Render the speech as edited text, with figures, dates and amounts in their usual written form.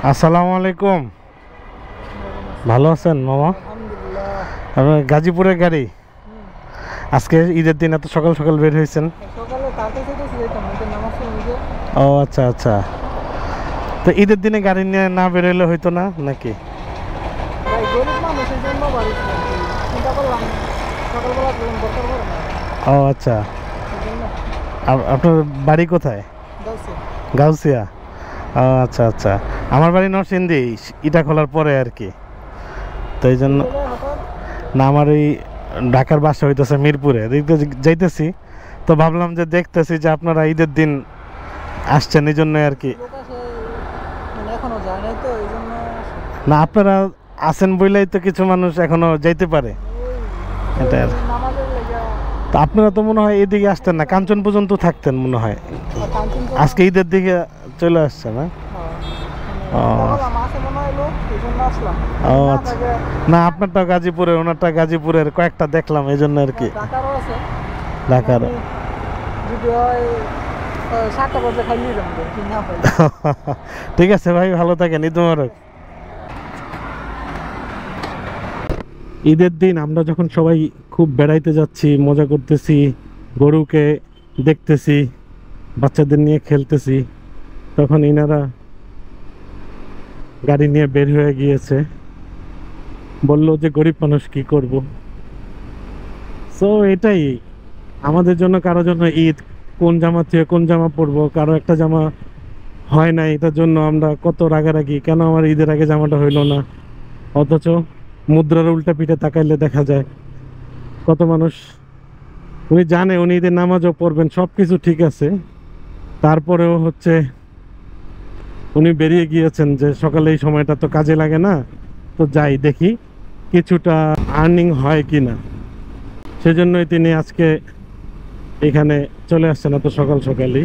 আসসালামু আলাইকুম। ভালো আছেন মামা? আপনার গাজীপুরের গাড়ি? আজকে ঈদের দিন এত সকাল সকাল বের হয়েছেন? ও আচ্ছা আচ্ছা। তো ঈদের দিনে গাড়ি নিয়ে না বেরোলে হইতো না নাকি? ও আচ্ছা। আপনার বাড়ি কোথায়? গাউসিয়া। ও আচ্ছা আচ্ছা। আমার বাড়ি নরসিংদী, ইটা খোলার পরে আর কি। তো এই জন্য না, আমার এই ঢাকার বাসা হইতেছে মিরপুরে, দেখতে যাইতেছি। তো ভাবলাম যে দেখতেছি যে আপনারা ঈদের দিন আসছেন, এই জন্য আর কি। না, আপনারা আছেন বইলেই তো কিছু মানুষ এখনো যাইতে পারে। এটা তো আপনারা তো মনে হয় এদিকে আসতেন না, কাঞ্চন পর্যন্ত থাকতেন মনে হয়। আজকে ঈদের দিকে চলে আসছে না? ও আচ্ছা। না, আপনারটা গাজীপুরের, ওনারটা গাজীপুরের, কয়েকটা দেখলাম এই জন্য আর কি। ঢাকার। ঠিক আছে ভাই, ভালো থাকেন, ঈদ মোবারক। ঈদের দিন আমরা যখন সবাই খুব বেড়াইতে যাচ্ছি, মজা করতেছি, গরুকে দেখতেছি, বাচ্চাদের নিয়ে খেলতেছি, তখন ইনারা গাড়ি নিয়ে বের হয়ে গিয়েছে। বললো যে গরিব মানুষ কি করব। সো এটাই আমাদের জন্য, কারোর জন্য ঈদ, কোন জামা থেকে কোন জামা পরবো, কারো একটা জামা হয় না, এটার জন্য আমরা কত রাগারাগি, কেন আমার ঈদের আগে জামাটা হইলো না। অথচ মুদ্রার উল্টা পিঠে তাকাইলে দেখা যায় কত মানুষ, উনি জানে উনি ঈদের নামাজও পড়বেন, সব কিছু ঠিক আছে, তারপরেও হচ্ছে উনি বেরিয়ে গিয়েছেন যে সকালে এই সময়টা তো কাজে লাগে না, তো যাই দেখি কিছুটা আর্নিং হয় কি না। সেজন্যই তিনি আজকে এখানে চলে আসছেন এত সকাল সকালই।